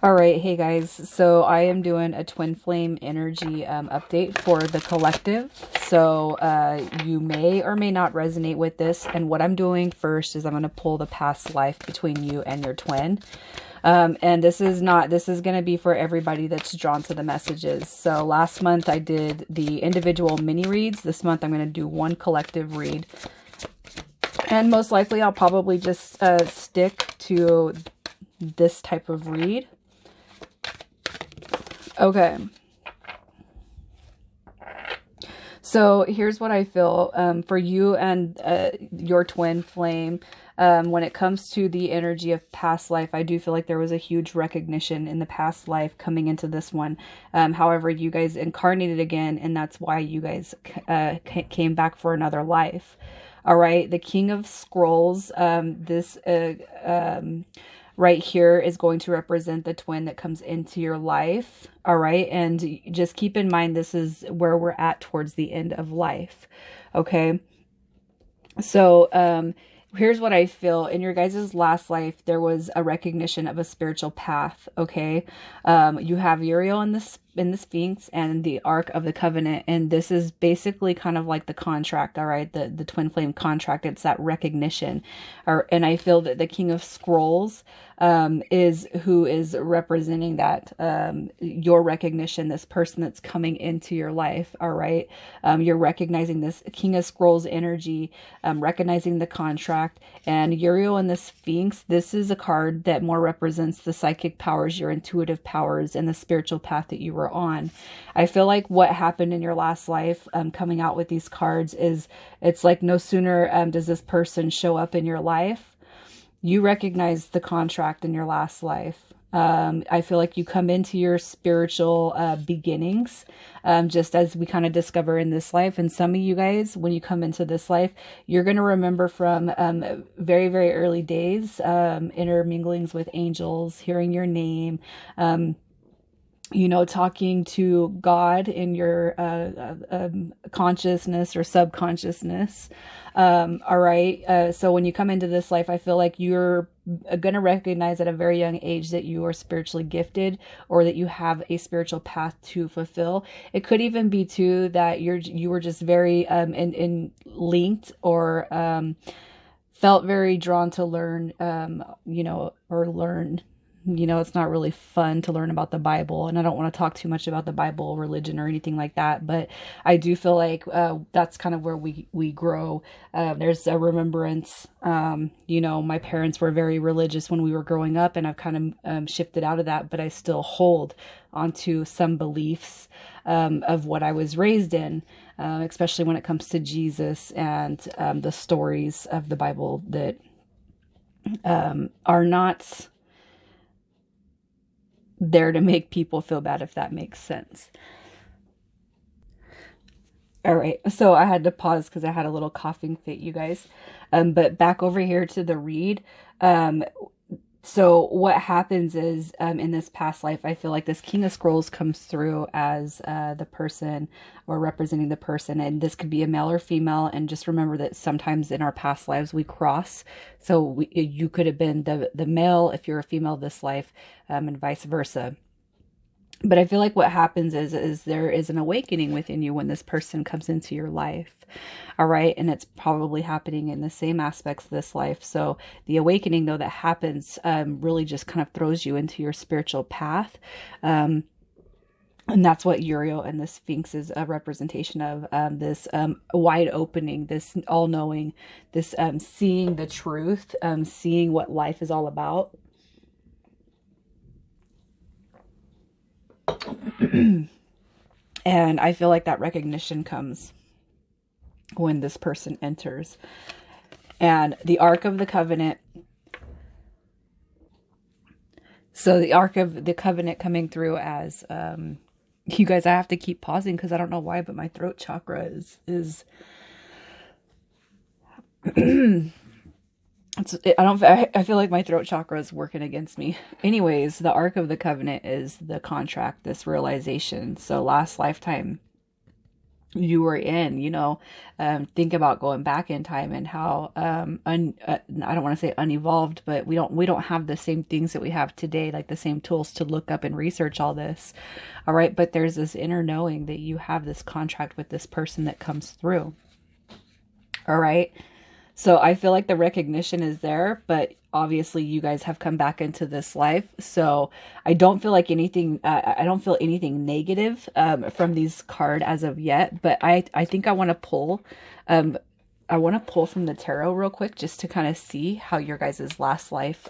All right, hey guys. So I am doing a twin flame energy update for the collective. So you may or may not resonate with this. And what I'm doing first is I'm going to pull the past life between you and your twin. And this is going to be for everybody that's drawn to the messages. So last month I did the individual mini reads. This month I'm going to do one collective read. And most likely I'll probably just stick to this type of read. Okay. So here's what I feel for you and your twin flame. When it comes to the energy of past life, I do feel like there was a huge recognition in the past life coming into this one. However, you guys incarnated again, and that's why you guys came back for another life. All right. The King of Scrolls, right here is going to represent the twin that comes into your life. All right. And just keep in mind, this is where we're at towards the end of life. Okay. So, here's what I feel. In your guys' last life, there was a recognition of a spiritual path. Okay. You have Uriel in the Sphinx and the Ark of the Covenant. And this is basically kind of like the contract. All right. The twin flame contract. It's that recognition. And I feel that the King of Scrolls, is who is representing that, your recognition, this person that's coming into your life. All right. You're recognizing this King of Scrolls energy, recognizing the contract. And Uriel and the Sphinx, this is a card that more represents the psychic powers, your intuitive powers, and the spiritual path that you were on. I feel like what happened in your last life, coming out with these cards, is it's like no sooner does this person show up in your life, you recognize the contract in your last life. I feel like you come into your spiritual beginnings, just as we kind of discover in this life. And some of you guys, when you come into this life, you're going to remember from very, very early days, interminglings with angels, hearing your name, talking to God in your consciousness or subconsciousness. All right. So when you come into this life, I feel like you're going to recognize at a very young age that you are spiritually gifted, or that you have a spiritual path to fulfill. It could even be too that you were just very in linked, or felt very drawn to learn, or learn. It's not really fun to learn about the Bible, and I don't want to talk too much about the Bible, religion, or anything like that, but I do feel like that's kind of where we grow. There's a remembrance. My parents were very religious when we were growing up, and I've kind of shifted out of that, but I still hold onto some beliefs of what I was raised in, especially when it comes to Jesus and the stories of the Bible that are not there to make people feel bad, if that makes sense. All right, so I had to pause because I had a little coughing fit, you guys. But back over here to the read. So what happens is, in this past life, I feel like this King of Scrolls comes through as the person, or representing the person. And this could be a male or female. And just remember that sometimes in our past lives, we cross. So you could have been the male if you're a female this life, and vice versa. But I feel like what happens is there is an awakening within you when this person comes into your life. All right. And it's probably happening in the same aspects of this life. So the awakening, though, that happens really just kind of throws you into your spiritual path. And that's what Uriel and the Sphinx is a representation of, this wide opening, this all-knowing, this seeing the truth, seeing what life is all about. And I feel like that recognition comes when this person enters. And the Ark of the Covenant. So the Ark of the Covenant coming through as, you guys, I have to keep pausing because I don't know why, but my throat chakra is I feel like my throat chakra is working against me. Anyways, the Ark of the Covenant is the contract, this realization. So last lifetime, you were in, think about going back in time and how I don't want to say unevolved, but we don't have the same things that we have today, like the same tools to look up and research all this. All right, but there's this inner knowing that you have this contract with this person that comes through. All right. So I feel like the recognition is there, but obviously you guys have come back into this life. So I don't feel like anything, I don't feel anything negative from these card as of yet, but I think um, I want to pull from the tarot real quick just to kind of see how your guys' last life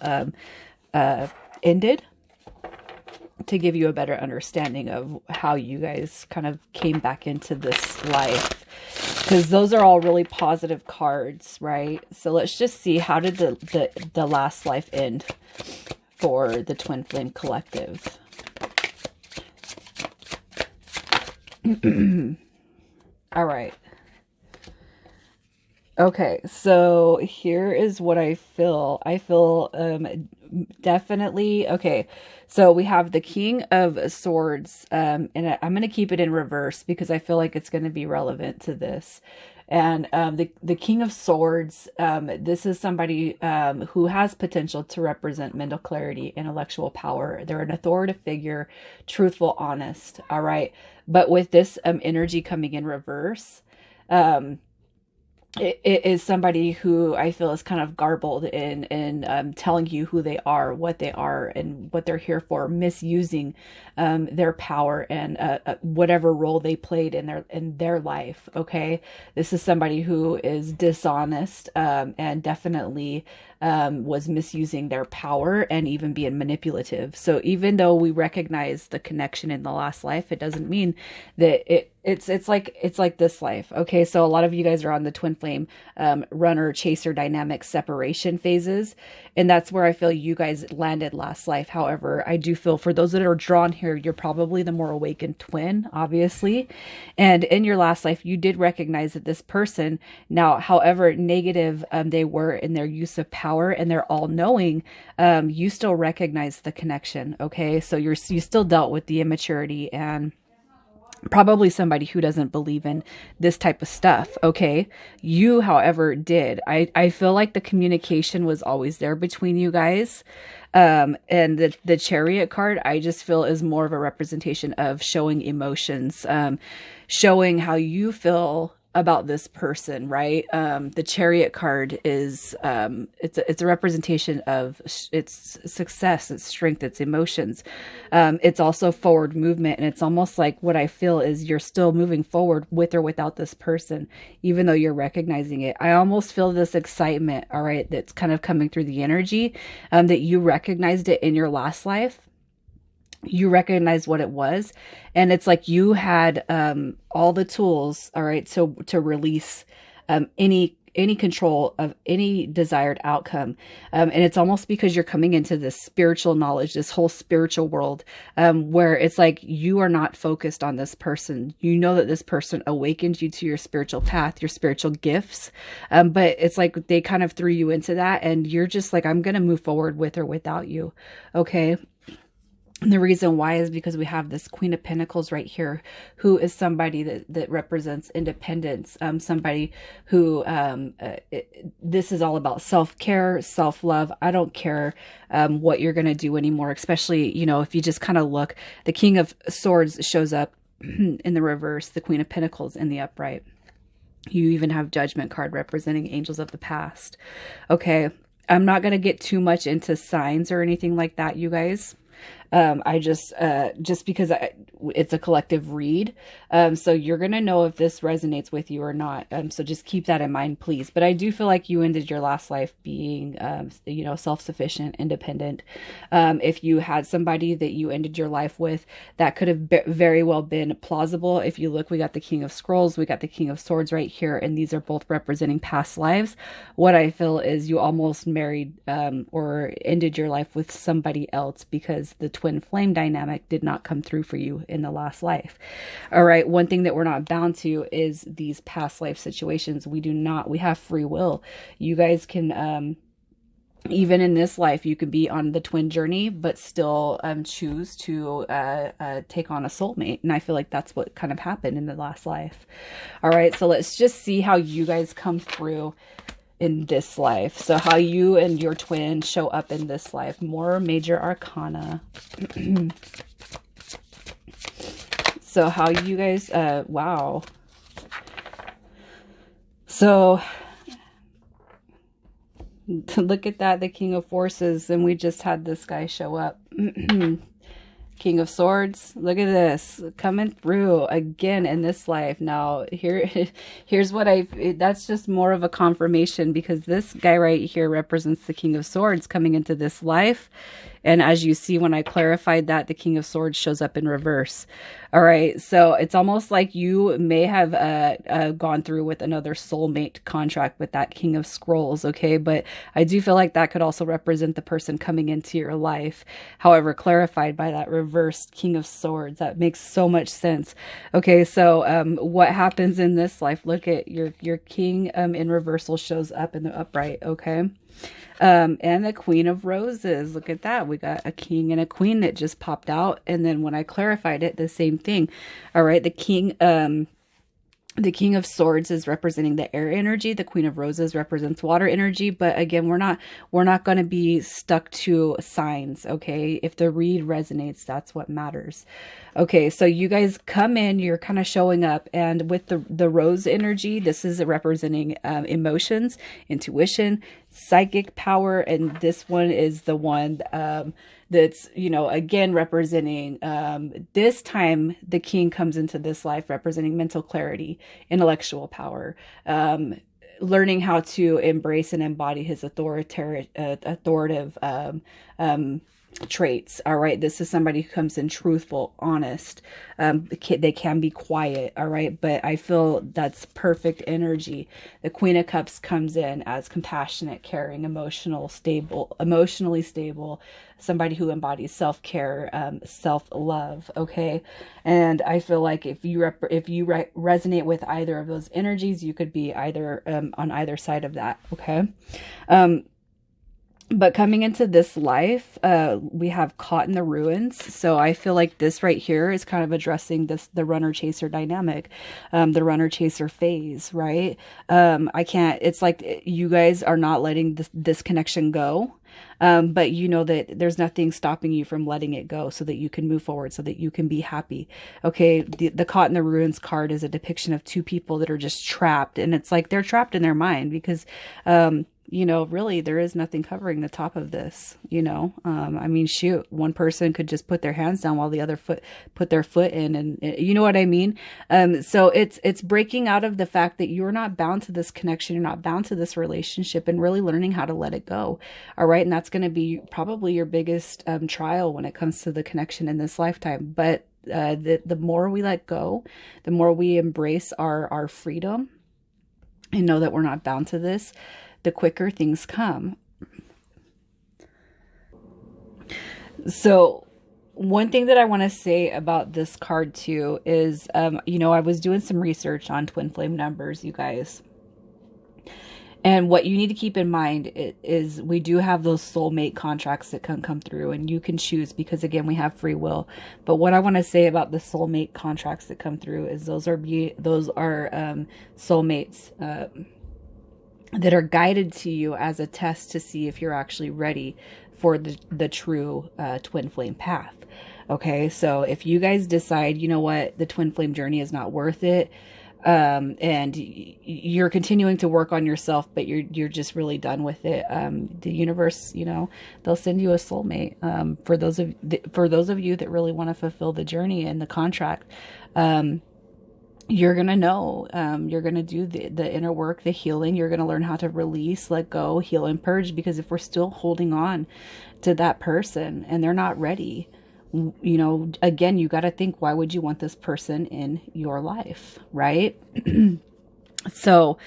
ended, to give you a better understanding of how you guys kind of came back into this life. Because those are all really positive cards, right? So let's just see, how did the last life end for the Twin Flame Collective? All right. Okay, so here is what I feel. I feel definitely, okay, so we have the King of Swords, and I'm going to keep it in reverse because I feel like it's going to be relevant to this. And the King of Swords, this is somebody who has potential to represent mental clarity, intellectual power. They're an authoritative figure, truthful, honest, all right? But with this energy coming in reverse, it is somebody who I feel is kind of garbled in telling you who they are, what they are, and what they're here for, misusing their power and whatever role they played in their life. Okay, this is somebody who is dishonest and definitely was misusing their power and even being manipulative. So even though we recognize the connection in the last life, it doesn't mean that it's like this life. Okay, so a lot of you guys are on the twin flame runner chaser dynamic separation phases, and that's where I feel you guys landed last life. However, I do feel for those that are drawn here, you're probably the more awakened twin, obviously, and in your last life you did recognize that this person, now however negative they were in their use of power and they're all knowing, you still recognize the connection. Okay, so you still dealt with the immaturity and probably somebody who doesn't believe in this type of stuff. Okay, you however did. I feel like the communication was always there between you guys, and the Chariot card I just feel is more of a representation of showing emotions, showing how you feel about this person, right? The Chariot card is it's a representation of its success, its strength, its emotions. It's also forward movement, and it's almost like what I feel is you're still moving forward with or without this person, even though you're recognizing it. I almost feel this excitement, all right, that's kind of coming through the energy, that you recognized it in your last life. You recognize what it was, and it's like you had all the tools, all right, so to release any control of any desired outcome, and it's almost because you're coming into this spiritual knowledge, this whole spiritual world, where it's like you are not focused on this person. You know that this person awakened you to your spiritual path, your spiritual gifts, but it's like they kind of threw you into that, and you're just like, I'm gonna move forward with or without you. Okay. And the reason why is because we have this Queen of Pentacles right here, who is somebody that represents independence, somebody who, this is all about self-care, self-love. I don't care what you're going to do anymore, especially, if you just kind of look, the King of Swords shows up in the reverse, the Queen of Pentacles in the upright. You even have Judgment card representing angels of the past. Okay, I'm not going to get too much into signs or anything like that, you guys. I just because it's a collective read. So you're going to know if this resonates with you or not. So just keep that in mind, please. But I do feel like you ended your last life being, self-sufficient, independent. If you had somebody that you ended your life with, that could have very well been plausible. If you look, we got the King of Scrolls, we got the King of Swords right here, and these are both representing past lives. What I feel is you almost married, or ended your life with somebody else because the twin flame dynamic did not come through for you in the last life. All right. One thing that we're not bound to is these past life situations. We have free will. You guys can, even in this life, you could be on the twin journey, but still choose to take on a soulmate. And I feel like that's what kind of happened in the last life. All right, so let's just see how you guys come through in this life. So how you and your twin show up in this life. More major arcana. So how you guys, wow. So look at that, the King of Forces, and we just had this guy show up. King of Swords, look at this, coming through again in this life. Now, here's what that's just more of a confirmation, because this guy right here represents the King of Swords coming into this life. And as you see, when I clarified that, the King of Swords shows up in reverse. All right. So it's almost like you may have gone through with another soulmate contract with that King of Scrolls. Okay. But I do feel like that could also represent the person coming into your life. However, clarified by that reversed King of Swords. That makes so much sense. Okay. So what happens in this life? Look at your King in reversal shows up in the upright. Okay. And the Queen of Roses. Look at that. We got a king and a queen that just popped out. And then when I clarified it, the same thing. All right. The King of Swords is representing the air energy. The Queen of Roses represents water energy. But again, we're not going to be stuck to signs. Okay. If the read resonates, that's what matters. Okay. So you guys come in, you're kind of showing up, and with the rose energy, this is representing emotions, intuition, psychic power. And this one is the one, that's, again, representing, this time the king comes into this life representing mental clarity, intellectual power, learning how to embrace and embody his authoritative traits. All right. This is somebody who comes in truthful, honest. They can be quiet. All right. But I feel that's perfect energy. The Queen of Cups comes in as compassionate, caring, emotionally stable, somebody who embodies self-care, self-love. Okay. And I feel like if you resonate with either of those energies, you could be either, on either side of that. Okay. But coming into this life, we have caught in the ruins. So I feel like this right here is kind of addressing the runner-chaser dynamic, the runner-chaser phase, right? It's like you guys are not letting this connection go. But you know that there's nothing stopping you from letting it go so that you can move forward, so that you can be happy. Okay. The Caught in the Ruins card is a depiction of two people that are just trapped, and it's like they're trapped in their mind because, really there is nothing covering the top of this, I mean, shoot, one person could just put their hands down while the other put their foot in, and you know what I mean? So it's breaking out of the fact that you're not bound to this connection. You're not bound to this relationship, and really learning how to let it go. All right. And that's going to be probably your biggest trial when it comes to the connection in this lifetime. But the more we let go, the more we embrace our freedom and know that we're not bound to this, the quicker things come. So one thing that I want to say about this card too is, I was doing some research on twin flame numbers, you guys. And what you need to keep in mind is we do have those soulmate contracts that can come through, and you can choose, because again, we have free will. But what I want to say about the soulmate contracts that come through is those are soulmates, that are guided to you as a test to see if you're actually ready for the true twin flame path. Okay, so if you guys decide, you know what, the twin flame journey is not worth it, and you're continuing to work on yourself, but you're just really done with it, the universe, they'll send you a soulmate. For those of you that really want to fulfill the journey and the contract, you're going to know, you're going to do the inner work, the healing. You're going to learn how to release, let go, heal, and purge. Because if we're still holding on to that person and they're not ready, again, you got to think, why would you want this person in your life? Right? So,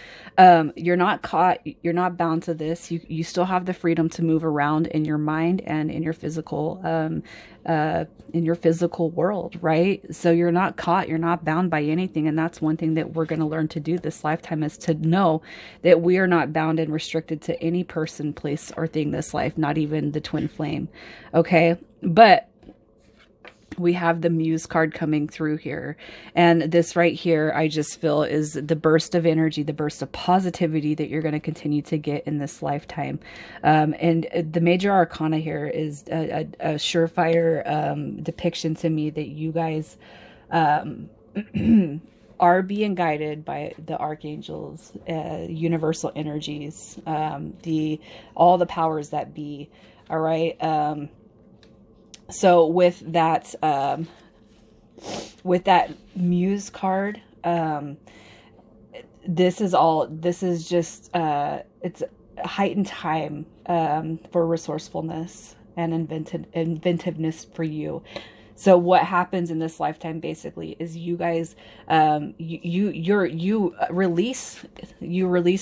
you're not caught, you're not bound to this. You still have the freedom to move around in your mind and in your physical world, right? So you're not caught, you're not bound by anything. And that's one thing that we're going to learn to do this lifetime, is to know that we are not bound and restricted to any person, place, or thing this life, not even the twin flame. Okay. But we have the Muse card coming through here. And this right here, I just feel is the burst of energy, the burst of positivity that you're going to continue to get in this lifetime. And the major arcana here is a surefire depiction to me that you guys are being guided by the archangels, universal energies, all the powers that be. All right. So with that Muse card, this is just, it's a heightened time, for resourcefulness and inventiveness for you. So what happens in this lifetime basically is you guys, you release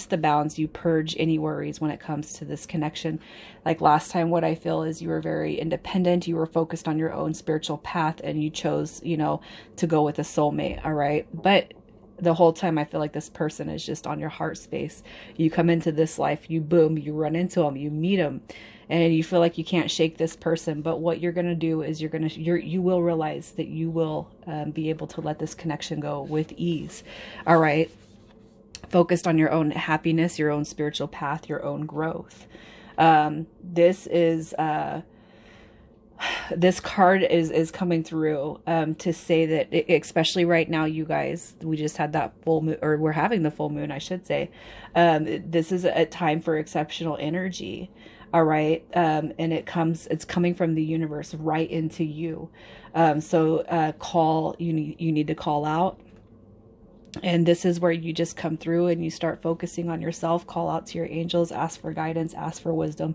the bounds, you purge any worries when it comes to this connection. Like last time, what I feel is you were very independent, you were focused on your own spiritual path, and you chose, to go with a soulmate. All right. But the whole time I feel like this person is just on your heart space. You come into this life, you you run into them, you meet them, and you feel like you can't shake this person. But what you're going to do is you will realize that you will be able to let this connection go with ease. All right. Focused on your own happiness, your own spiritual path, your own growth. This card is coming through to say that, especially right now, you guys, we just had that full moon, or we're having the full moon, I should say. This is a time for exceptional energy. All right. And it's coming from the universe right into you. So you need to call out. And this is where you just come through and you start focusing on yourself, call out to your angels, ask for guidance, ask for wisdom,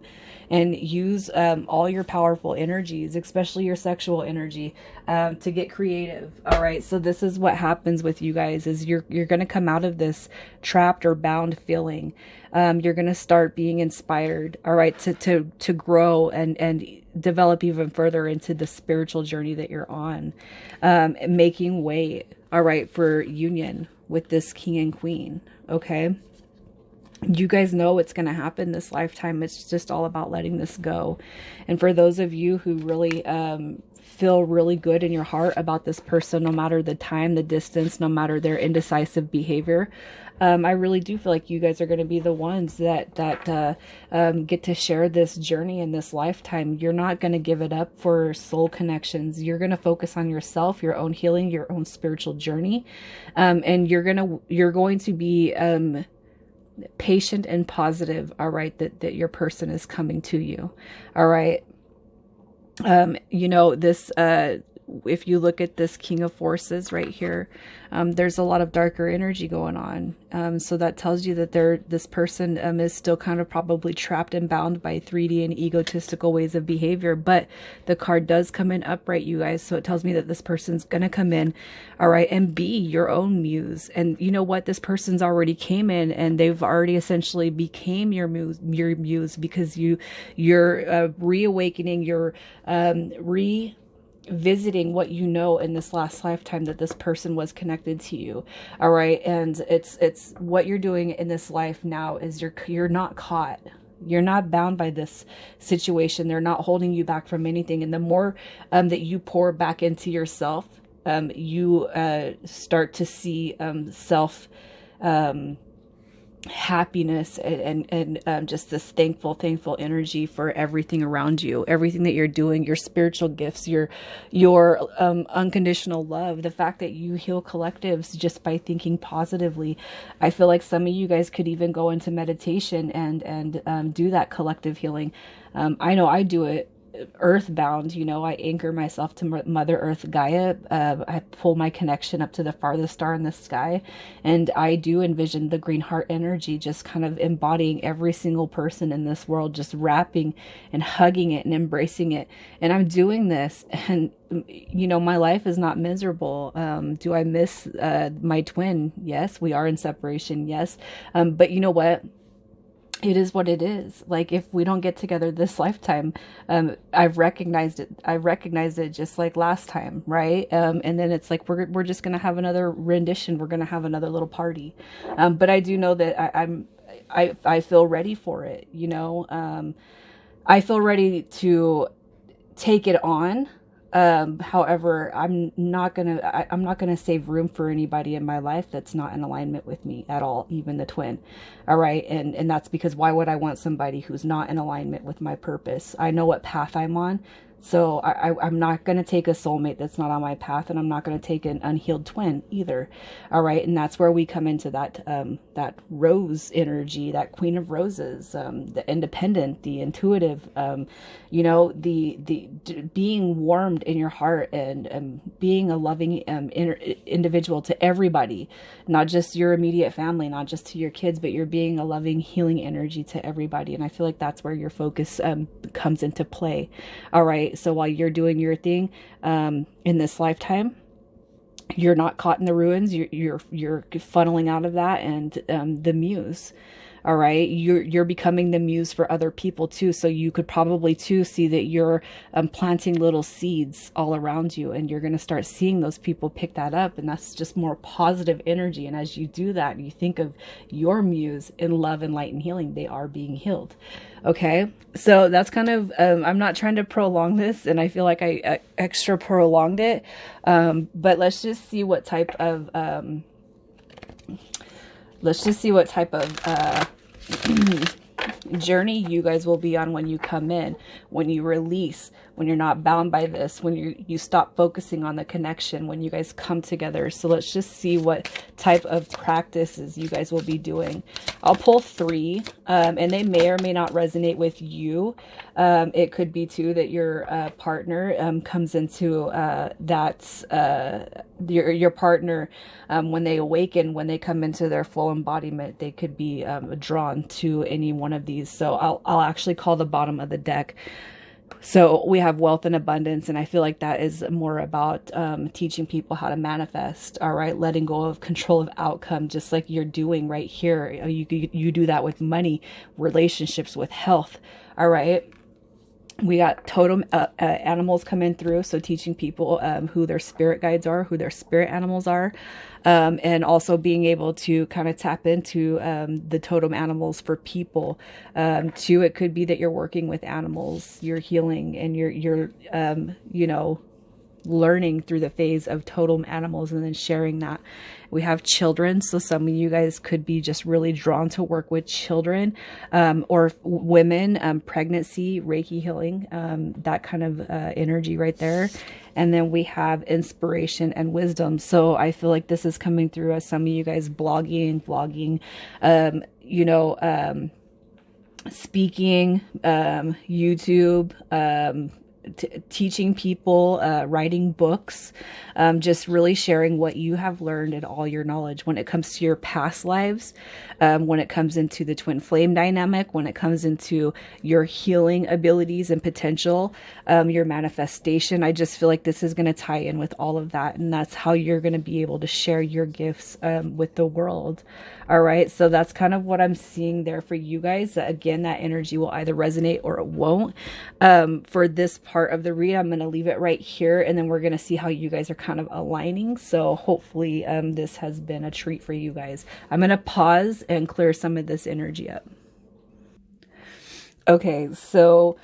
and use all your powerful energies, especially your sexual energy, to get creative. All right. So this is what happens with you guys, is you're going to come out of this trapped or bound feeling. You're going to start being inspired. All right. To grow and develop even further into the spiritual journey that you're on, making way, all right, for union with this king and queen. Okay. You guys know it's going to happen this lifetime. It's just all about letting this go. And for those of you who really feel really good in your heart about this person, no matter the time, the distance, no matter their indecisive behavior, I really do feel like you guys are going to be the ones that get to share this journey in this lifetime. You're not going to give it up for soul connections. You're going to focus on yourself, your own healing, your own spiritual journey. And you're going to be patient and positive. All right. That your person is coming to you. All right. If you look at this King of Forces right here, there's a lot of darker energy going on. So that tells you that this person is still kind of probably trapped and bound by 3D and egotistical ways of behavior. But the card does come in upright, you guys. So it tells me that this person's going to come in, all right, and be your own muse. And you know what? This person's already came in and they've already essentially became your muse because you're reawakening, you're visiting what you know in this last lifetime, that this person was connected to you. All right. And it's what you're doing in this life now is you're not caught. You're not bound by this situation. They're not holding you back from anything. And the more that you pour back into yourself, you start to see self happiness and just this thankful energy for everything around you, everything that you're doing, your spiritual gifts, your unconditional love, the fact that you heal collectives just by thinking positively. I feel like some of you guys could even go into meditation and do that collective healing. I know I do it earthbound, you know, I anchor myself to Mother Earth Gaia. I pull my connection up to the farthest star in the sky, and I do envision the green heart energy just kind of embodying every single person in this world, just wrapping and hugging it and embracing it. And I'm doing this, and you know, my life is not miserable. Do I miss my twin? Yes. We are in separation. Yes. But you know what? It is what it is. Like, if we don't get together this lifetime, I've recognized it. I recognized it just like last time, right? And then it's like we're just gonna have another rendition. We're gonna have another little party. But I do know that I feel ready for it. You know, I feel ready to take it on. However, I'm not gonna save room for anybody in my life that's not in alignment with me at all, even the twin. All right. And that's because why would I want somebody who's not in alignment with my purpose? I know what path I'm on. So I'm not going to take a soulmate that's not on my path, and I'm not going to take an unhealed twin either. All right. And that's where we come into that, that rose energy, that queen of roses, the independent, the intuitive, you know, the being warmed in your heart, and being a loving, individual to everybody, not just your immediate family, not just to your kids, but you're being a loving, healing energy to everybody. And I feel like that's where your focus, comes into play. All right. So while you're doing your thing, in this lifetime, you're not caught in the ruins. You're funneling out of that, and the muse. All right. You're becoming the muse for other people too. So you could probably too see that you're planting little seeds all around you, and you're going to start seeing those people pick that up. And that's just more positive energy. And as you do that, you think of your muse in love and light and healing, they are being healed. Okay. So that's kind of, I'm not trying to prolong this, and I feel like I extra prolonged it. But let's just see what type of, journey you guys will be on when you come in, when you release, when you're not bound by this, when you stop focusing on the connection, when you guys come together. So let's just see what type of practices you guys will be doing. I'll pull 3, and they may or may not resonate with you. It could be too that your partner comes into your partner, when they awaken, when they come into their full embodiment, they could be drawn to any one of these. So I'll actually call the bottom of the deck. So we have wealth and abundance, and I feel like that is more about teaching people how to manifest. All right, letting go of control of outcome, just like you're doing right here. You do that with money, relationships, with health. All right. We got totem animals coming through, so teaching people who their spirit guides are, who their spirit animals are, and also being able to kind of tap into the totem animals for people. Too, it could be that you're working with animals, you're healing, and you're you know, learning through the phase of totem animals, and then sharing that. We have children, so some of you guys could be just really drawn to work with children, or women, pregnancy, Reiki healing, that kind of energy right there. And then we have inspiration and wisdom. So I feel like this is coming through as some of you guys blogging, vlogging, you know, speaking, YouTube, teaching people, writing books, just really sharing what you have learned and all your knowledge when it comes to your past lives, when it comes into the twin flame dynamic, when it comes into your healing abilities and potential, your manifestation. I just feel like this is going to tie in with all of that, and that's how you're going to be able to share your gifts with the world. All right, so that's kind of what I'm seeing there for you guys. Again, that energy will either resonate or it won't. For this part of the read, I'm going to leave it right here, and then we're going to see how you guys are kind of aligning. So hopefully this has been a treat for you guys. I'm going to pause and clear some of this energy up. Okay, so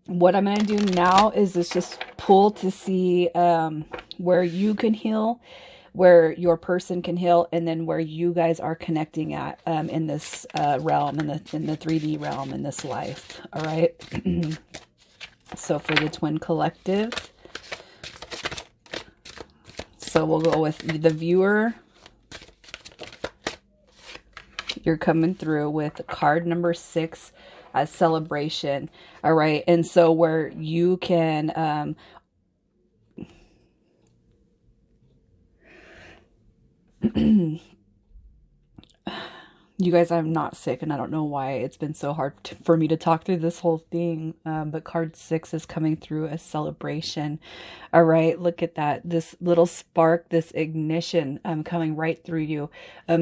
what I'm going to do now is just pull to see where you can heal, where your person can heal, and then where you guys are connecting at in this realm, in the 3D realm, in this life. All right. So for the twin collective, so we'll go with the viewer. You're coming through with card number 6 as celebration. All right. And so where you can, you guys, I'm not sick, and I don't know why it's been so hard for me to talk through this whole thing. But card 6 is coming through as celebration. All right, look at that. This little spark, this ignition coming right through you.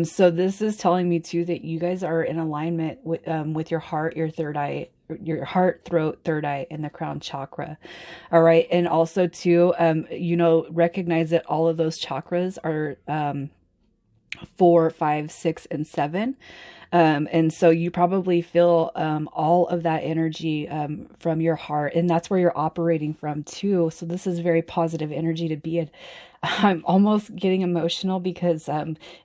So this is telling me too that you guys are in alignment with your heart, your third eye, your heart, throat, third eye, and the crown chakra. All right. And also too, recognize that all of those chakras are 4, 5, 6, and 7. And so you probably feel all of that energy from your heart, and that's where you're operating from too. So this is very positive energy to be in. I'm almost getting emotional because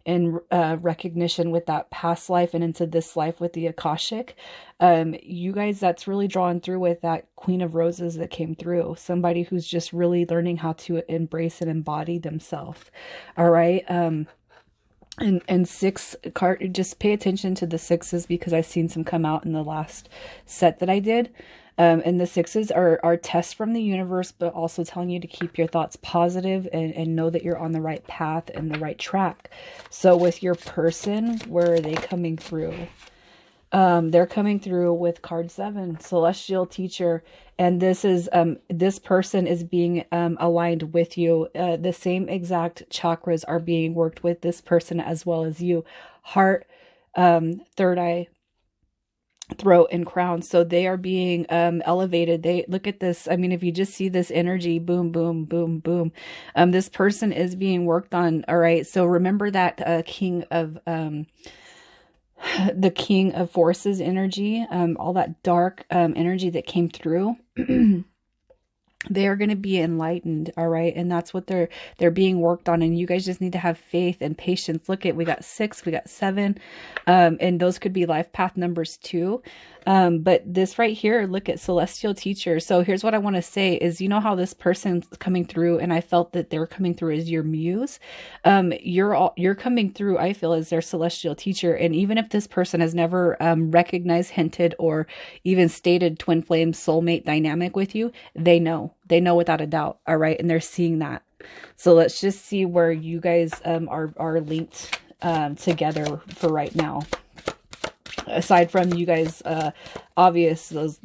in recognition with that past life and into this life with the Akashic, you guys, that's really drawn through with that Queen of Roses that came through. Somebody who's just really learning how to embrace and embody themselves. All right. And 6 card, just pay attention to the 6s because I've seen some come out in the last set that I did. And the 6s are tests from the universe, but also telling you to keep your thoughts positive and know that you're on the right path and the right track. So with your person, where are they coming through? They're coming through with card 7, Celestial Teacher. And this is, this person is being aligned with you. The same exact chakras are being worked with this person as well as you. Heart, third eye, throat, and crown. So they are being elevated. They look at this. I mean, if you just see this energy, boom, boom, boom, boom. This person is being worked on. All right. So remember that King of the King of Forces energy, all that dark energy that came through. They are going to be enlightened. All right. And that's what they're being worked on. And you guys just need to have faith and patience. Look at, we got 6, we got 7, and those could be life path numbers too. But this right here, look at Celestial Teacher. So here's what I want to say is, you know how this person's coming through, and I felt that they're coming through as your muse. You're coming through, I feel, as their Celestial Teacher. And even if this person has never recognized, hinted, or even stated twin flame soulmate dynamic with you, they know without a doubt. All right. And they're seeing that. So let's just see where you guys are linked together for right now. Aside from you guys, obvious, those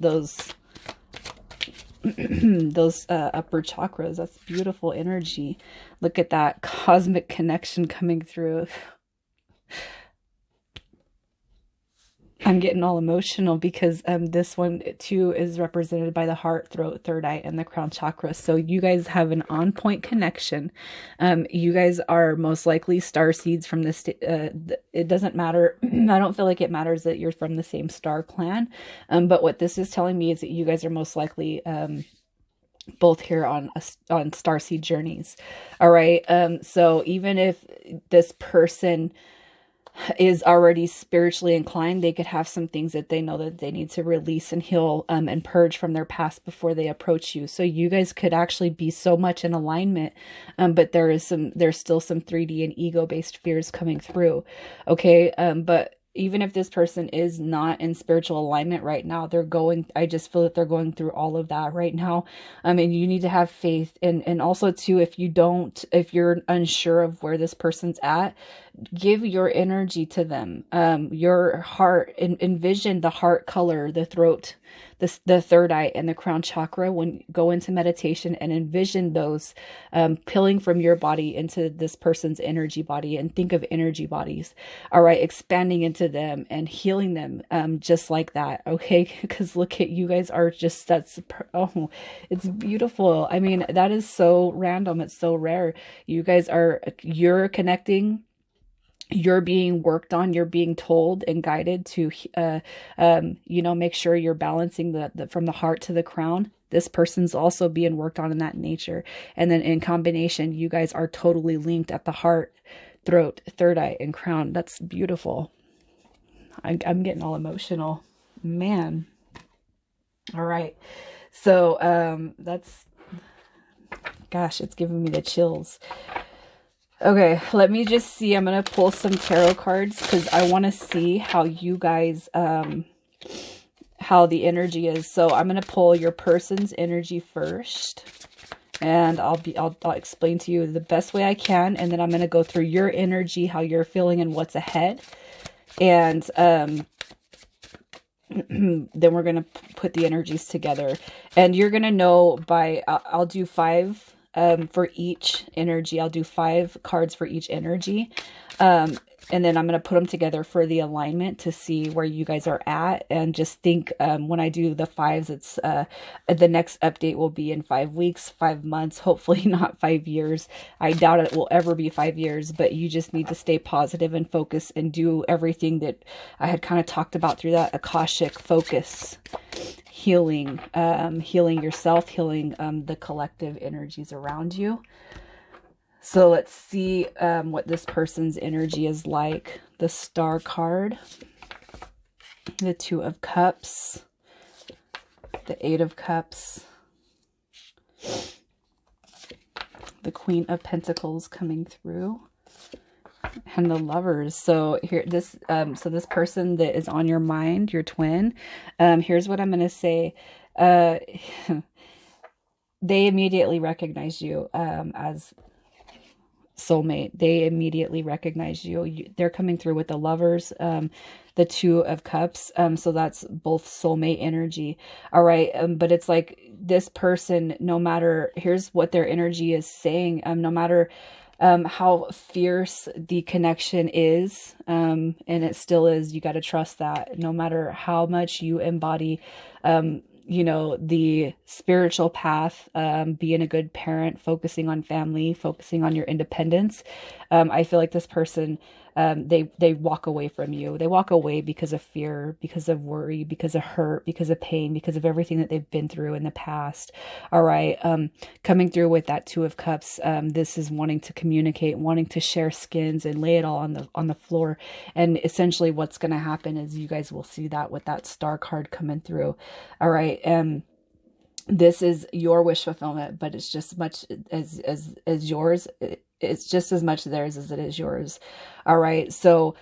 those upper chakras, that's beautiful energy. Look at that cosmic connection coming through. I'm getting all emotional because this one too is represented by the heart, throat, third eye, and the crown chakra. So you guys have an on-point connection. You guys are most likely star seeds from this. It doesn't matter. I don't feel like it matters that you're from the same star clan. But what this is telling me is that you guys are most likely both here on starseed journeys. All right. So even if this person is already spiritually inclined, they could have some things that they know that they need to release and heal and purge from their past before they approach you. So you guys could actually be so much in alignment, but there's still some 3D and ego-based fears coming through. Okay. But even if this person is not in spiritual alignment right now, I just feel that they're going through all of that right now. And you need to have faith. And also too, if you're unsure of where this person's at, give your energy to them. Your heart, envision the heart color, the throat, the third eye, and the crown chakra. When go into meditation and envision those peeling from your body into this person's energy body, and think of energy bodies. All right, expanding into them and healing them just like that. Okay, because look at, you guys are just, it's beautiful. I mean, that is so random. It's so rare. You're connecting. You're being worked on, you're being told and guided to, make sure you're balancing the from the heart to the crown. This person's also being worked on in that nature. And then in combination, you guys are totally linked at the heart, throat, third eye, and crown. That's beautiful. I'm getting all emotional, man. All right. So, gosh, it's giving me the chills. Okay, let me just see. I'm going to pull some tarot cards because I want to see how you guys how the energy is. So I'm going to pull your person's energy first, and I'll explain to you the best way I can. And then I'm going to go through your energy, how you're feeling and what's ahead. And, then we're going to put the energies together, and you're going to know by, I'll do 5, for each energy. I'll do 5 cards for each energy. And then I'm going to put them together for the alignment to see where you guys are at. And just think, when I do the 5s, it's, the next update will be in 5 weeks, 5 months, hopefully not 5 years. I doubt it will ever be 5 years, but you just need to stay positive and focus and do everything that I had kind of talked about through that Akashic focus, healing, healing yourself, healing, the collective energies around you. So let's see what this person's energy is like. The Star card, the 2 of Cups, the 8 of Cups, the Queen of Pentacles coming through, and the Lovers. So here, this person that is on your mind, your twin, here's what I'm going to say. They immediately recognize you as soulmate. They immediately recognize you. They're coming through with the Lovers, the 2 of Cups. So that's both soulmate energy. All right. But it's like this person, no matter, here's what their energy is saying. No matter, how fierce the connection is, and it still is, you got to trust that no matter how much you embody, you know, the spiritual path, being a good parent, focusing on family, focusing on your independence. I feel like this person, they walk away from you. They walk away because of fear, because of worry, because of hurt, because of pain, because of everything that they've been through in the past. All right. Coming through with that 2 of Cups, this is wanting to communicate, wanting to share skins and lay it all on the floor. And essentially what's going to happen is you guys will see that with that Star card coming through. All right. This is your wish fulfillment, but it's just much as yours. It's just as much theirs as it is yours. All right. So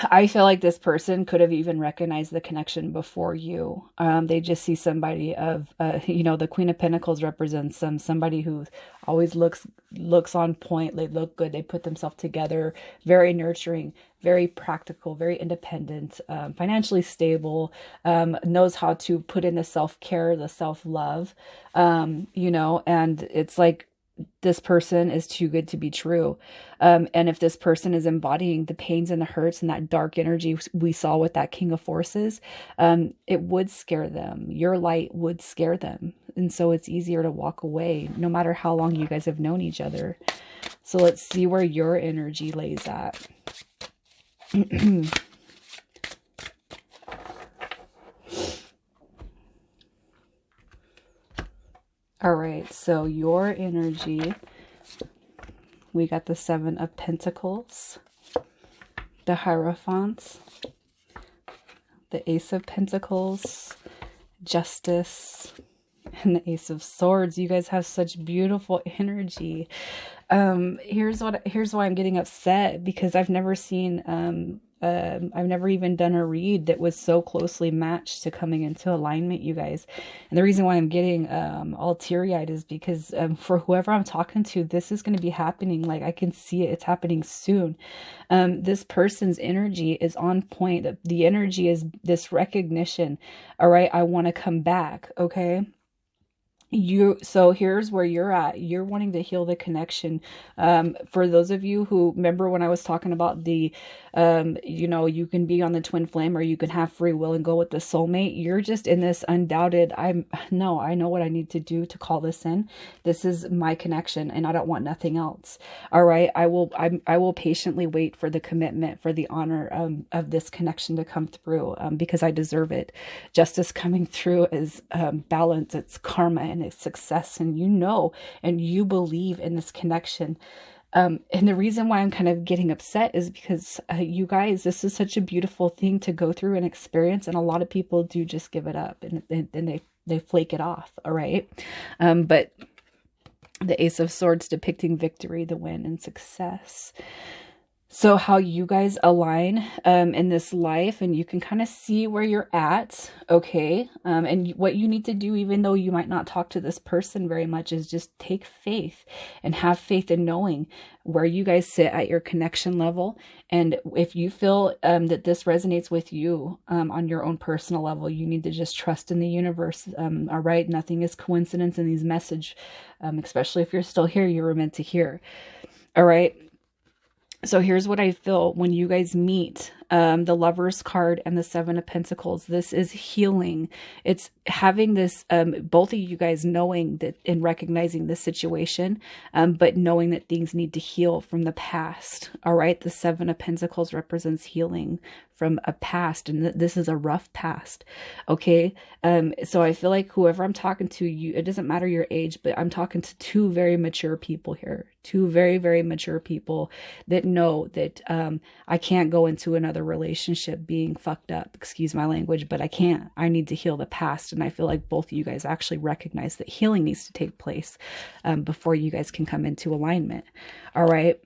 I feel like this person could have even recognized the connection before you. They just see somebody of, you know, the Queen of Pentacles represents somebody who always looks on point. They look good. They put themselves together, very nurturing, very practical, very independent, financially stable, knows how to put in the self-care, the self-love, you know, and it's like, this person is too good to be true. And if this person is embodying the pains and the hurts and that dark energy we saw with that King of Forces, it would scare them. Your light would scare them. And so it's easier to walk away no matter how long you guys have known each other. So let's see where your energy lays at. All right, so your energy, we got the 7 of Pentacles, the Hierophant, the Ace of Pentacles, Justice, and the Ace of Swords. You guys have such beautiful energy. Here's why I'm getting upset, because I've never seen, I've never even done a read that was so closely matched to coming into alignment, you guys. And the reason why I'm getting all teary-eyed is because for whoever I'm talking to, this is going to be happening. Like, I can see it. It's happening soon. This person's energy is on point. The energy is this recognition. All right, I want to come back. Okay. So here's where you're at. You're wanting to heal the connection. For those of you who remember when I was talking about the, you know, you can be on the twin flame or you can have free will and go with the soulmate. You're just in this undoubted, I know what I need to do to call this in. This is my connection and I don't want nothing else. All right. I will patiently wait for the commitment, for the honor of this connection to come through, because I deserve it. Justice coming through is balance. It's karma and it's success, and you know, and you believe in this connection. And the reason why I'm kind of getting upset is because you guys, this is such a beautiful thing to go through and experience, and a lot of people do just give it up and they flake it off. All right, but the Ace of Swords depicting victory, the win, and success. So how you guys align in this life, and you can kind of see where you're at, okay? And what you need to do, even though you might not talk to this person very much, is just take faith and have faith in knowing where you guys sit at your connection level. And if you feel that this resonates with you on your own personal level, you need to just trust in the universe. All right, nothing is coincidence in these messages, especially if you're still here, you were meant to hear. All right. So here's what I feel when you guys meet, the Lover's card and the Seven of Pentacles. This is healing. It's having this, both of you guys knowing that and recognizing the situation, but knowing that things need to heal from the past. All right. The Seven of Pentacles represents healing from a past, and this is a rough past. Okay. So I feel like whoever I'm talking to, it doesn't matter your age, but I'm talking to two very mature people here, two very, very mature people that know that, I can't go into another relationship being fucked up, excuse my language, but I can't. I need to heal the past. And I feel like both of you guys actually recognize that healing needs to take place, before you guys can come into alignment. All right.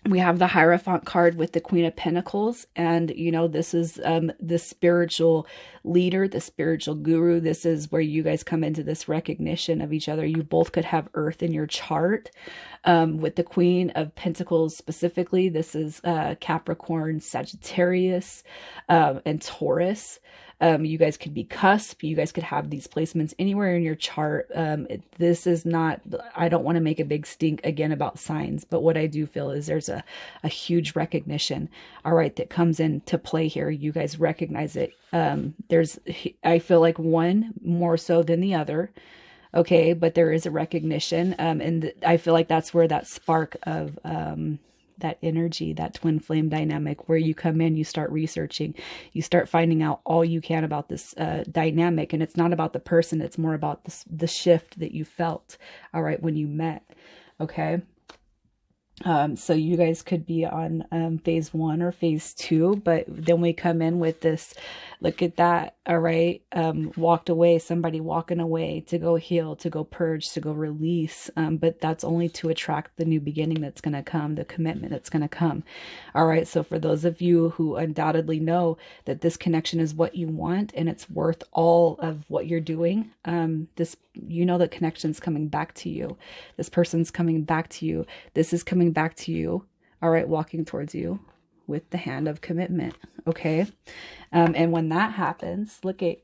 We have the Hierophant card with the Queen of Pentacles. And, you know, this is the spiritual leader, the spiritual guru. This is where you guys come into this recognition of each other. You both could have Earth in your chart. With the Queen of Pentacles specifically, this is Capricorn, Sagittarius, and Taurus. You guys could be cusp. You guys could have these placements anywhere in your chart. This is not, I don't want to make a big stink again about signs, but what I do feel is there's a huge recognition, all right, that comes into play here. You guys recognize it. I feel like one more so than the other. Okay. But there is a recognition. And I feel like that's where that spark of, that energy, that twin flame dynamic, where you come in, you start researching, you start finding out all you can about this dynamic. And it's not about the person, it's more about the shift that you felt, all right, when you met. Okay. So you guys could be on phase 1 or phase 2, but then we come in with this, look at that, all right, walked away, somebody walking away to go heal, to go purge, to go release, but that's only to attract the new beginning that's going to come, the commitment that's going to come. All right, so for those of you who undoubtedly know that this connection is what you want and it's worth all of what you're doing, you know that connection's coming back to you. This person's coming back to you. This is coming back to you. All right, walking towards you with the hand of commitment. Okay. And when that happens, look at,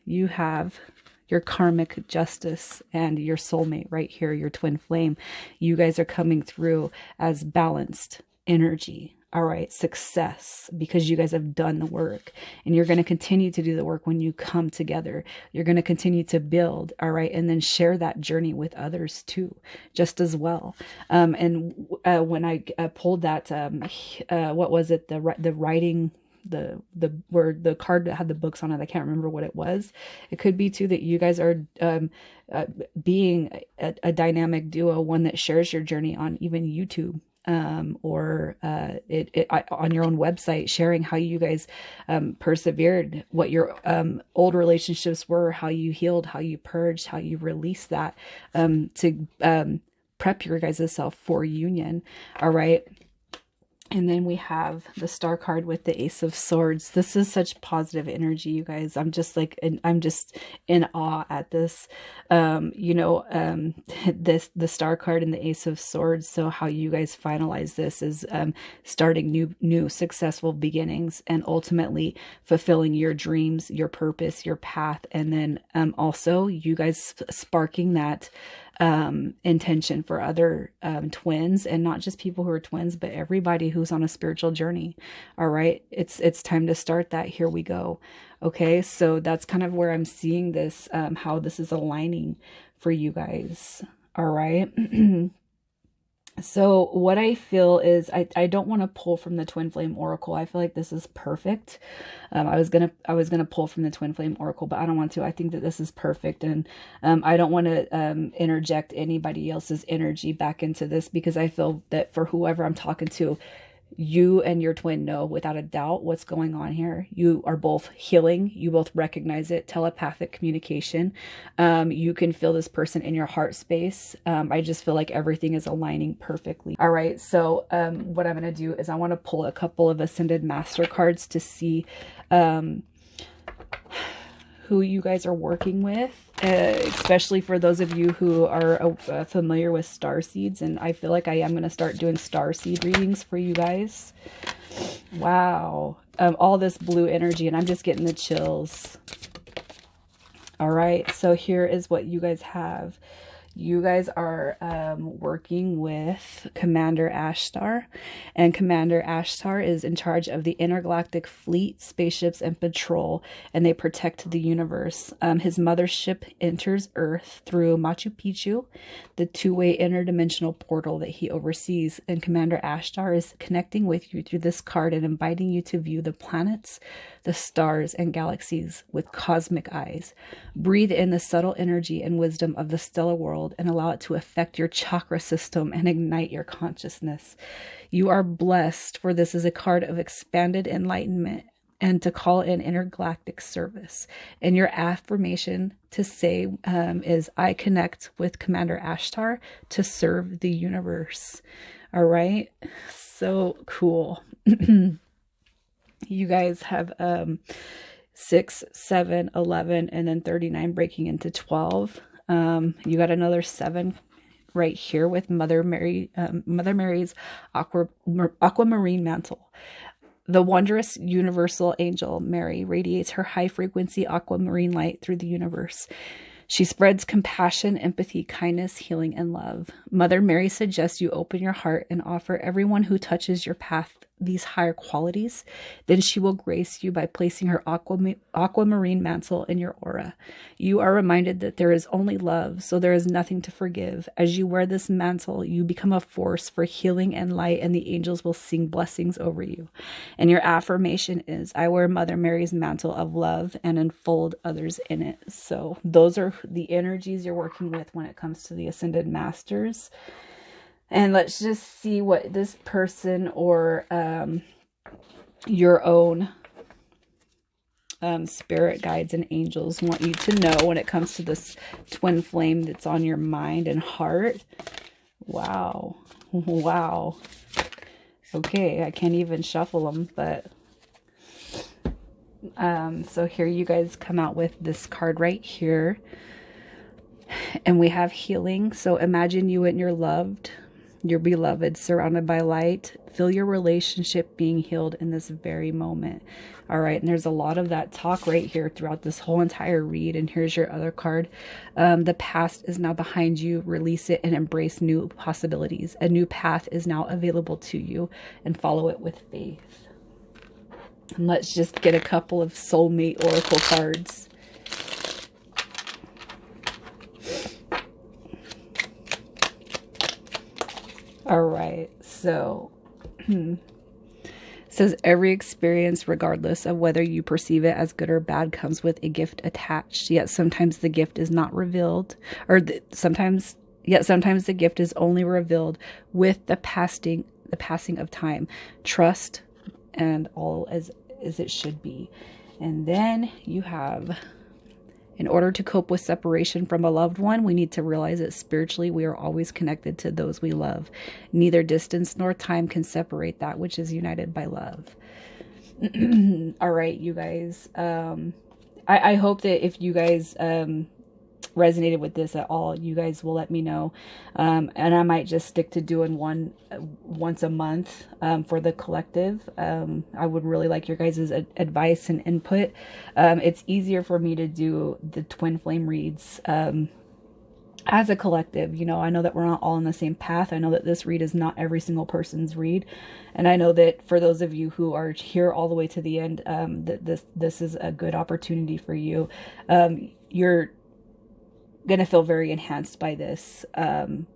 you have your karmic justice and your soulmate right here, your twin flame. You guys are coming through as balanced energy. All right, success, because you guys have done the work, and you're going to continue to do the work when you come together. You're going to continue to build, all right, and then share that journey with others too, just as well. And when I pulled that, what was it? The writing, where the card that had the books on it, I can't remember what it was. It could be too that you guys are being a dynamic duo, one that shares your journey on even YouTube. Or on your own website, sharing how you guys persevered, what your old relationships were, how you healed, how you purged, how you released that to prep your guys' self for union. All right. And then we have the Star card with the Ace of Swords. This is such positive energy, you guys. I'm just in awe at this. The Star card and the Ace of Swords. So how you guys finalize this is starting new successful beginnings, and ultimately fulfilling your dreams, your purpose, your path. And then also you guys sparking that intention for other twins, and not just people who are twins, but everybody who's on a spiritual journey. All right, it's time to start that. Here we go. Okay, so that's kind of where I'm seeing this, how this is aligning for you guys. All right. So what I feel is I don't want to pull from the Twin Flame Oracle. I feel like this is perfect. I was gonna pull from the Twin Flame Oracle, but I don't want to. I think that this is perfect, and I don't want to interject anybody else's energy back into this, because I feel that for whoever I'm talking to, You and your twin know without a doubt what's going on here. You are both healing. You both recognize it. Telepathic communication. You can feel this person in your heart space. I just feel like everything is aligning perfectly. All right. So what I'm going to do is I want to pull a couple of Ascended Master cards to see who you guys are working with, especially for those of you who are familiar with star seeds. And I feel like I am going to start doing star seed readings for you guys. Wow. All this blue energy, and I'm just getting the chills. All right. So here is what you guys have. You guys are working with Commander Ashtar, and Commander Ashtar is in charge of the intergalactic fleet, spaceships, and patrol, and they protect the universe. His mothership enters Earth through Machu Picchu, the two-way interdimensional portal that he oversees, and Commander Ashtar is connecting with you through this card and inviting you to view the planets, the stars, and galaxies with cosmic eyes. Breathe in the subtle energy and wisdom of the stellar world and allow it to affect your chakra system and ignite your consciousness. You are blessed, for this is a card of expanded enlightenment and to call in intergalactic service. And your affirmation to say is, I connect with Commander Ashtar to serve the universe. All right. So cool. You guys have 6, 7, 11, and then 39 breaking into 12. You got another 7 right here with Mother Mary's aquamarine mantle. The wondrous universal angel Mary radiates her high frequency aquamarine light through the universe. She spreads compassion, empathy, kindness, healing, and love. Mother Mary suggests you open your heart and offer everyone who touches your path these higher qualities. Then she will grace you by placing her aquamarine mantle in your aura. You are reminded that there is only love, so there is nothing to forgive. As you wear this mantle, you become a force for healing and light, and the angels will sing blessings over you. And your affirmation is, I wear Mother Mary's mantle of love and enfold others in it. So those are the energies you're working with when it comes to the Ascended Masters. And let's just see what this person or your own spirit guides and angels want you to know when it comes to this twin flame that's on your mind and heart. Wow. Wow. Okay, I can't even shuffle them, but so here you guys come out with this card right here. And we have healing. So imagine you and your beloved, surrounded by light. Feel your relationship being healed in this very moment. All right, and there's a lot of that talk right here throughout this whole entire read. And here's your other card. The past is now behind you. Release it and embrace new possibilities. A new path is now available to you, and follow it with faith. And let's just get a couple of soulmate oracle cards. All right, so it says every experience, regardless of whether you perceive it as good or bad, comes with a gift attached. Yet sometimes the gift is not revealed, or sometimes the gift is only revealed with the passing of time. Trust and all as it should be. And then you have, in order to cope with separation from a loved one, we need to realize that spiritually we are always connected to those we love. Neither distance nor time can separate that which is united by love. All right, you guys. I hope that if you guys resonated with this at all, you guys will let me know. And I might just stick to doing one once a month for the collective. I would really like your guys' advice and input. It's easier for me to do the twin flame reads as a collective. You know, I know that we're not all on the same path. I know that this read is not every single person's read. And I know that for those of you who are here all the way to the end, that this is a good opportunity for you. You're gonna feel very enhanced by this, and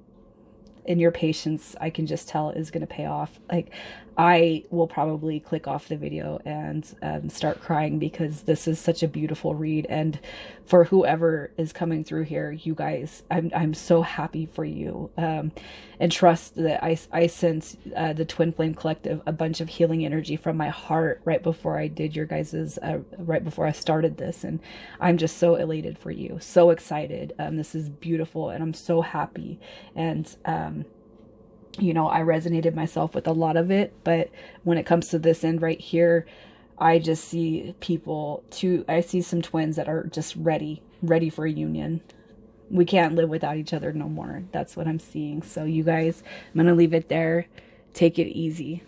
your patience, I can just tell, is gonna pay off. Like, I will probably click off the video and start crying, because this is such a beautiful read. And for whoever is coming through here, you guys, I'm so happy for you. And trust that I sense the Twin Flame Collective a bunch of healing energy from my heart right before I did your guys's, right before I started this. And I'm just so elated for you, so excited. This is beautiful, and I'm so happy. And you know, I resonated myself with a lot of it, but when it comes to this end right here, I just see I see some twins that are just ready for a union. We can't live without each other no more. That's what I'm seeing. So you guys, I'm going to leave it there. Take it easy.